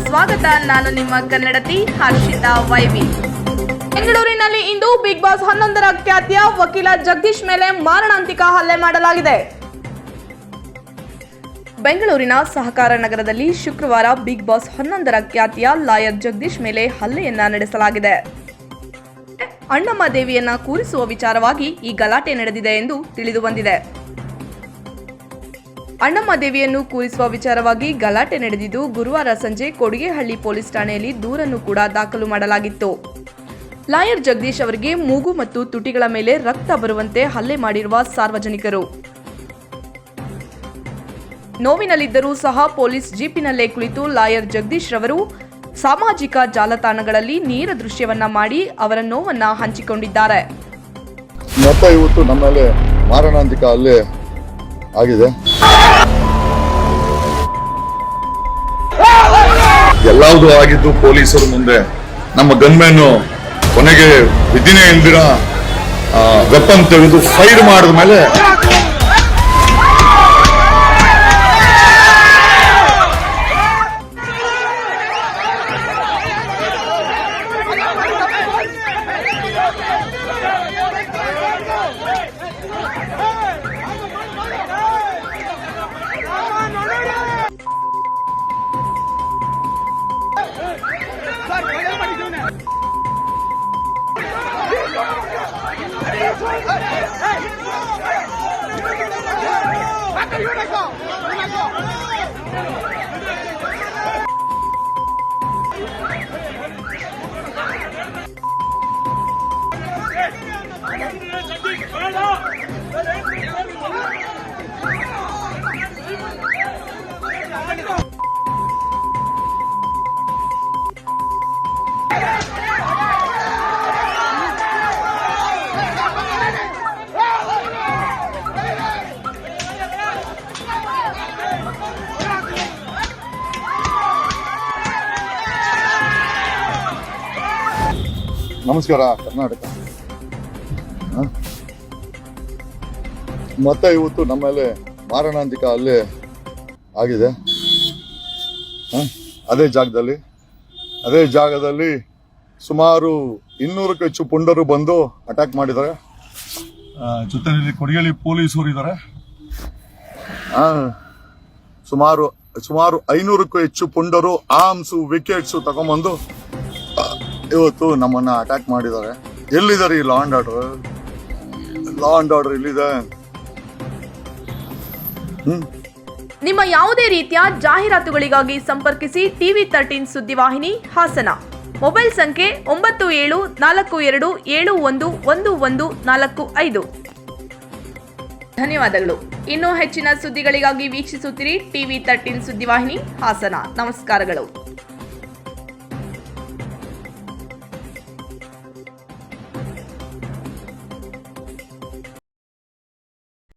ಸ್ವಾಗತ. ನಾನು ನಿಮ್ಮ ಕನ್ನಡತಿ ಹರ್ಷಿತಾ ವೈವಿ. ಬೆಂಗಳೂರಿನಲ್ಲಿ ಇಂದು ಬಿಗ್ ಬಾಸ್ 11ರ ಖ್ಯಾತಿಯ ವಕೀಲ ಜಗದೀಶ್ ಮೇಲೆ ಮಾರಣಾಂತಿಕ ಹಲ್ಲೆ ಮಾಡಲಾಗಿದೆ. ಬೆಂಗಳೂರಿನ ಸಹಕಾರ ನಗರದಲ್ಲಿ ಶುಕ್ರವಾರ ಬಿಗ್ ಬಾಸ್ 11ರ ಖ್ಯಾತಿಯ ಲಾಯರ್ ಜಗದೀಶ್ ಮೇಲೆ ಹಲ್ಲೆಯನ್ನ ನಡೆಸಲಾಗಿದೆ. ಅಣ್ಣಮ್ಮ ದೇವಿಯನ್ನ ಕೂರಿಸುವ ವಿಚಾರವಾಗಿ ಈ ಗಲಾಟೆ ನಡೆದಿದೆ ಎಂದು ತಿಳಿದು ಬಂದಿದೆ. ಅಣ್ಣಮ್ಮ ದೇವಿಯನ್ನು ಕೂರಿಸುವ ವಿಚಾರವಾಗಿ ಗಲಾಟೆ ನಡೆದಿದ್ದು ಗುರುವಾರ ಸಂಜೆ ಕೊಡಿಗೆಹಳ್ಳಿ ಪೊಲೀಸ್ ಠಾಣೆಯಲ್ಲಿ ದೂರನ್ನು ಕೂಡ ದಾಖಲು ಮಾಡಲಾಗಿತ್ತು. ಲಾಯರ್ ಜಗದೀಶ್ ಅವರಿಗೆ ಮೂಗು ಮತ್ತು ತುಟಿಗಳ ಮೇಲೆ ರಕ್ತ ಬರುವಂತೆ ಹಲ್ಲೆ ಮಾಡಿರುವ ಸಾರ್ವಜನಿಕರು ನೋವಿನಲ್ಲಿದ್ದರೂ ಸಹ ಪೊಲೀಸ್ ಜೀಪಿನಲ್ಲೇ ಕುಳಿತು ಲಾಯರ್ ಜಗದೀಶ್ ರವರು ಸಾಮಾಜಿಕ ಜಾಲತಾಣಗಳಲ್ಲಿ ನೇರ ದೃಶ್ಯವನ್ನ ಮಾಡಿ ಅವರ ನೋವನ್ನ ಹಂಚಿಕೊಂಡಿದ್ದಾರೆ. ಇವತ್ತು ನಮ್ಮಲ್ಲಿ ಮಾರಣಾಂತಿಕ ಹಲ್ಲೆ ಆಗಿದೆ. ಎಲ್ಲಾವುದು ಆಗಿದ್ದು ಪೊಲೀಸರ ಮುಂದೆ ನಮ್ಮ ಗನ್ಮ್ಯಾನ್ ಕೊನೆಗೆ ವಿಧಿನೇ ಇಲ್ದಿರ ವೆಪನ್ ತೆಗೆದು ಫೈರ್ ಮಾಡಿದ ಮೇಲೆ ನಮಸ್ಕಾರ ಕರ್ನಾಟಕ. ಮತ್ತೆ ಇವತ್ತು ನಮ್ಮ ಮೇಲೆ ಮಾರಣಾಂತಿಕ ಹಲ್ಲೆ ಆಗಿದೆ. ಅದೇ ಜಾಗದಲ್ಲಿ ಸುಮಾರು 200ಕ್ಕೂ ಹೆಚ್ಚು ಪುಂಡರು ಬಂದು ಅಟ್ಯಾಕ್ ಮಾಡಿದ್ದಾರೆ. ಜೊತೆಯಲ್ಲಿ ಕೊಡಿಗೆಹಳ್ಳಿ ಪೊಲೀಸರು ಇದ್ದಾರೆ. ಸುಮಾರು 500ಕ್ಕೂ ಹೆಚ್ಚು ಪುಂಡರು ಆರ್ಮ್ಸು ವಿಕೆಟ್ಸು ತಗೊಂಡ್ಬಂದು ಇವತ್ತು ನಮ್ಮನ್ನ ಅಟ್ಯಾಕ್ ಮಾಡಿದ್ದಾರೆ. ಎಲ್ಲಿದ್ದಾರೆ ಈ ಲಾ ಅಂಡ್ ಆರ್ಡರ್ ಎಲ್ಲಿದೆ? ನಿಮ್ಮ ಯಾವುದೇ ರೀತಿಯ ಜಾಹೀರಾತುಗಳಿಗಾಗಿ ಸಂಪರ್ಕಿಸಿ ಟಿವಿ 13 ಸುದ್ದಿವಾಹಿನಿ ಹಾಸನ. ಮೊಬೈಲ್ ಸಂಖ್ಯೆ 9742711145. ಧನ್ಯವಾದಗಳು. ಇನ್ನೂ ಹೆಚ್ಚಿನ ಸುದ್ದಿಗಳಿಗಾಗಿ ವೀಕ್ಷಿಸುತ್ತೀರಿ ಟಿವಿ 13 ಸುದ್ದಿವಾಹಿನಿ ಹಾಸನ. ನಮಸ್ಕಾರಗಳು.